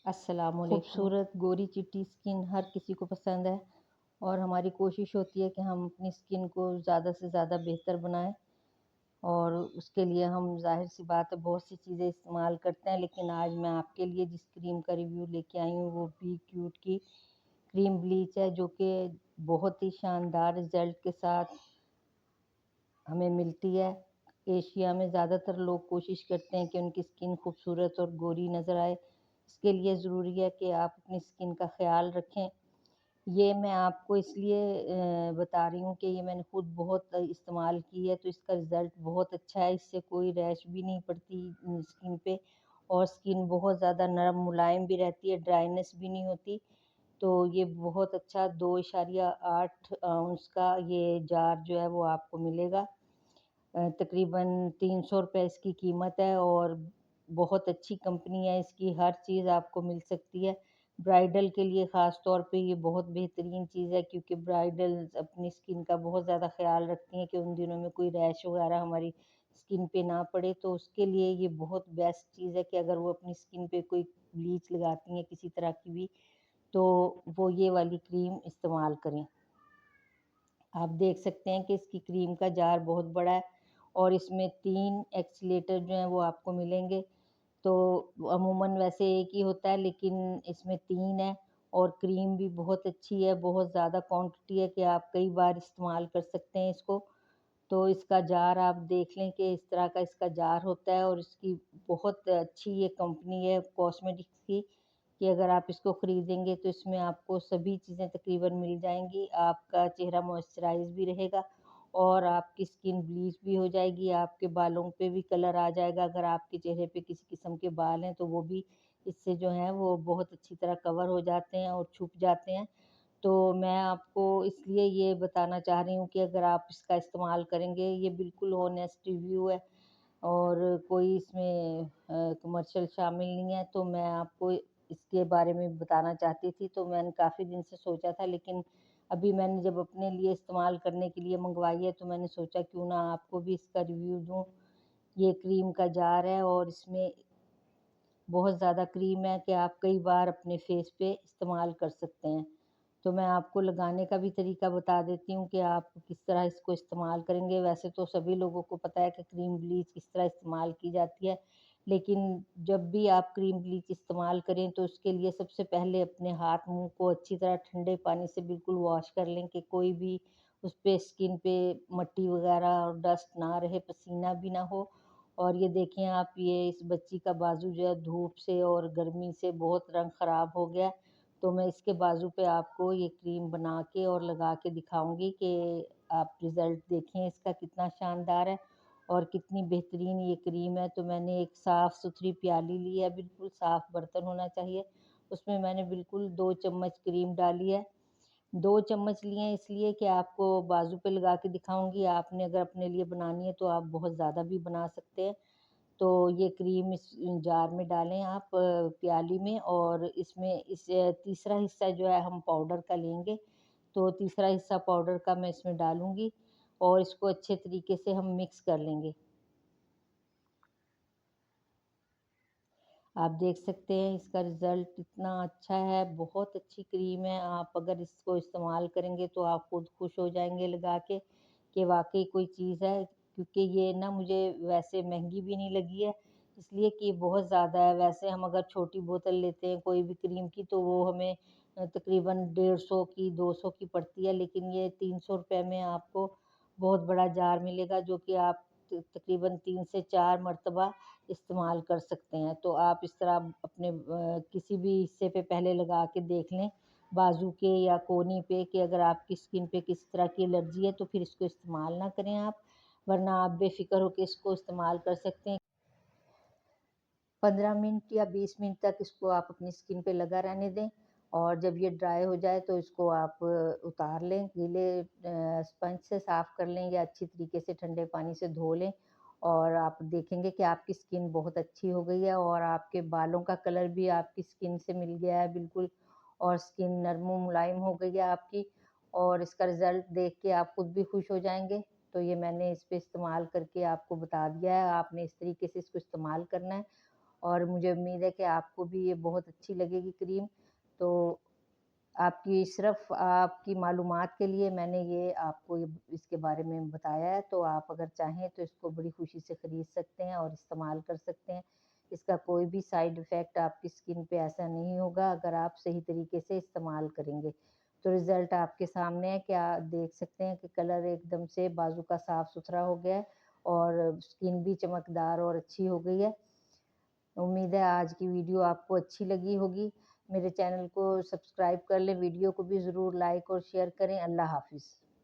अस्सलामुअलैकुम। खूबसूरत गोरी चिट्टी स्किन हर किसी को पसंद है और हमारी कोशिश होती है कि हम अपनी स्किन को ज़्यादा से ज़्यादा बेहतर बनाएं और उसके लिए हम ज़ाहिर सी बात है बहुत सी चीज़ें इस्तेमाल करते हैं, लेकिन आज मैं आपके लिए जिस क्रीम का रिव्यू लेके आई हूँ वो बी क्यूट की क्रीम ब्लीच है, जो कि बहुत ही शानदार रिज़ल्ट के साथ हमें मिलती है। एशिया में ज़्यादातर लोग कोशिश करते हैं कि उनकी स्किन खूबसूरत और गोरी नज़र आए। इसके लिए ज़रूरी है कि आप अपनी स्किन का ख़्याल रखें। ये मैं आपको इसलिए बता रही हूँ कि ये मैंने खुद बहुत इस्तेमाल की है, तो इसका रिज़ल्ट बहुत अच्छा है। इससे कोई रैश भी नहीं पड़ती स्किन पे और स्किन बहुत ज़्यादा नरम मुलायम भी रहती है, ड्राइनेस भी नहीं होती। तो ये बहुत अच्छा 2.8 आउंस का ये जार जो है वो आपको मिलेगा। तकरीबन 300 रुपए इसकी कीमत है और बहुत अच्छी कंपनी है इसकी, हर चीज़ आपको मिल सकती है। ब्राइडल के लिए ख़ास तौर पे ये बहुत बेहतरीन चीज़ है, क्योंकि ब्राइडल्स अपनी स्किन का बहुत ज़्यादा ख़्याल रखती हैं कि उन दिनों में कोई रैश वग़ैरह हमारी स्किन पे ना पड़े। तो उसके लिए ये बहुत बेस्ट चीज़ है कि अगर वो अपनी स्किन पे कोई ब्लीच लगाती हैं किसी तरह की भी, तो वो ये वाली क्रीम इस्तेमाल करें। आप देख सकते हैं कि इसकी क्रीम का जार बहुत बड़ा है और इसमें 3 एक्सीलेटर जो हैं वो आपको मिलेंगे। तो अमूमन वैसे एक ही होता है, लेकिन इसमें 3 है और क्रीम भी बहुत अच्छी है, बहुत ज़्यादा क्वांटिटी है कि आप कई बार इस्तेमाल कर सकते हैं इसको। तो इसका जार आप देख लें कि इस तरह का इसका जार होता है और इसकी बहुत अच्छी ये कंपनी है कॉस्मेटिक्स की, कि अगर आप इसको ख़रीदेंगे तो इसमें आपको सभी चीज़ें तकरीबन मिल जाएँगी। आपका चेहरा मॉइस्चराइज़ भी रहेगा और आपकी स्किन ब्लीच भी हो जाएगी, आपके बालों पे भी कलर आ जाएगा। अगर आपके चेहरे पे किसी किस्म के बाल हैं तो वो भी इससे जो हैं वो बहुत अच्छी तरह कवर हो जाते हैं और छुप जाते हैं। तो मैं आपको इसलिए ये बताना चाह रही हूँ कि अगर आप इसका इस्तेमाल करेंगे, ये बिल्कुल ऑनेस्ट रिव्यू है और कोई इसमें कमर्शियल शामिल नहीं है। तो मैं आपको इसके बारे में बताना चाहती थी, तो मैंने काफ़ी दिन से सोचा था, लेकिन अभी मैंने जब अपने लिए इस्तेमाल करने के लिए मँगवाई है तो मैंने सोचा क्यों ना आपको भी इसका रिव्यू दूँ। ये क्रीम का जार है और इसमें बहुत ज़्यादा क्रीम है कि आप कई बार अपने फेस पे इस्तेमाल कर सकते हैं। तो मैं आपको लगाने का भी तरीका बता देती हूँ कि आप किस तरह इसको इस्तेमाल करेंगे। वैसे तो सभी लोगों को पता है कि क्रीम ब्लीच किस तरह इस्तेमाल की जाती है, लेकिन जब भी आप क्रीम ब्लीच इस्तेमाल करें तो उसके लिए सबसे पहले अपने हाथ मुँह को अच्छी तरह ठंडे पानी से बिल्कुल वॉश कर लें कि कोई भी उस पे स्किन पे मट्टी वग़ैरह और डस्ट ना रहे, पसीना भी ना हो। और ये देखें आप, ये इस बच्ची का बाजू जो है धूप से और गर्मी से बहुत रंग ख़राब हो गया है। तो मैं इसके बाजू पे आपको ये क्रीम बना के और लगा के दिखाऊँगी कि आप रिज़ल्ट देखें इसका कितना शानदार है और कितनी बेहतरीन ये क्रीम है। तो मैंने एक साफ़-सुथरी प्याली ली है, बिल्कुल साफ़ बर्तन होना चाहिए। उसमें मैंने बिल्कुल 2 चम्मच क्रीम डाली है। 2 चम्मच लिए हैं इसलिए कि आपको बाजू पे लगा के दिखाऊँगी। आपने अगर अपने लिए बनानी है तो आप बहुत ज़्यादा भी बना सकते हैं। तो ये क्रीम इस जार में डालें आप प्याली में, और इसमें तीसरा हिस्सा जो है हम पाउडर का लेंगे। तो तीसरा हिस्सा पाउडर का मैं इसमें डालूँगी और इसको अच्छे तरीके से हम मिक्स कर लेंगे। आप देख सकते हैं इसका रिज़ल्ट इतना अच्छा है, बहुत अच्छी क्रीम है। आप अगर इसको इस्तेमाल करेंगे तो आप खुद खुश हो जाएँगे लगा के कि वाक़ई कोई चीज़ है, क्योंकि ये ना मुझे वैसे महँगी भी नहीं लगी है, इसलिए कि ये बहुत ज़्यादा है। वैसे हम अगर छोटी बोतल लेते हैं कोई भी क्रीम की तो वो हमें तकरीबन 150 की, 200 की पड़ती है, लेकिन ये 300 रुपए में आपको बहुत बड़ा जार मिलेगा, जो कि आप तकरीबन 3 से 4 मर्तबा इस्तेमाल कर सकते हैं। तो आप इस तरह अपने किसी भी हिस्से पे पहले लगा के देख लें, बाजू के या कोहनी पे, कि अगर आपकी स्किन पे किसी तरह की एलर्जी है तो फिर इसको इस्तेमाल ना करें आप, वरना आप बेफ़िक्र होके इसको इस्तेमाल कर सकते हैं। 15 मिनट या 20 मिनट तक इसको आप अपनी स्किन पे लगा रहने दें और जब ये ड्राई हो जाए तो इसको आप उतार लें, गीले स्पंज से साफ़ कर लें या अच्छी तरीके से ठंडे पानी से धो लें और आप देखेंगे कि आपकी स्किन बहुत अच्छी हो गई है और आपके बालों का कलर भी आपकी स्किन से मिल गया है बिल्कुल, और स्किन नरम मुलायम हो गई है आपकी, और इसका रिज़ल्ट देख के आप खुद भी खुश हो जाएँगे। तो ये मैंने इस पे इस्तेमाल करके आपको बता दिया है, आपने इस तरीके से इसको इस्तेमाल करना है और मुझे उम्मीद है कि आपको भी ये बहुत अच्छी लगेगी क्रीम। तो आपकी सिर्फ़ आपकी मालूमात के लिए मैंने ये आपको ये इसके बारे में बताया है, तो आप अगर चाहें तो इसको बड़ी खुशी से खरीद सकते हैं और इस्तेमाल कर सकते हैं। इसका कोई भी साइड इफ़ेक्ट आपकी स्किन पे ऐसा नहीं होगा अगर आप सही तरीके से इस्तेमाल करेंगे। तो रिज़ल्ट आपके सामने है कि आप देख सकते हैं कि कलर एकदम से बाजू का साफ-सुथरा हो गया है और स्किन भी चमकदार और अच्छी हो गई है। उम्मीद है आज की वीडियो आपको अच्छी लगी होगी। मेरे चैनल को सब्सक्राइब कर लें, वीडियो को भी ज़रूर लाइक और शेयर करें। अल्लाह हाफ़िज़।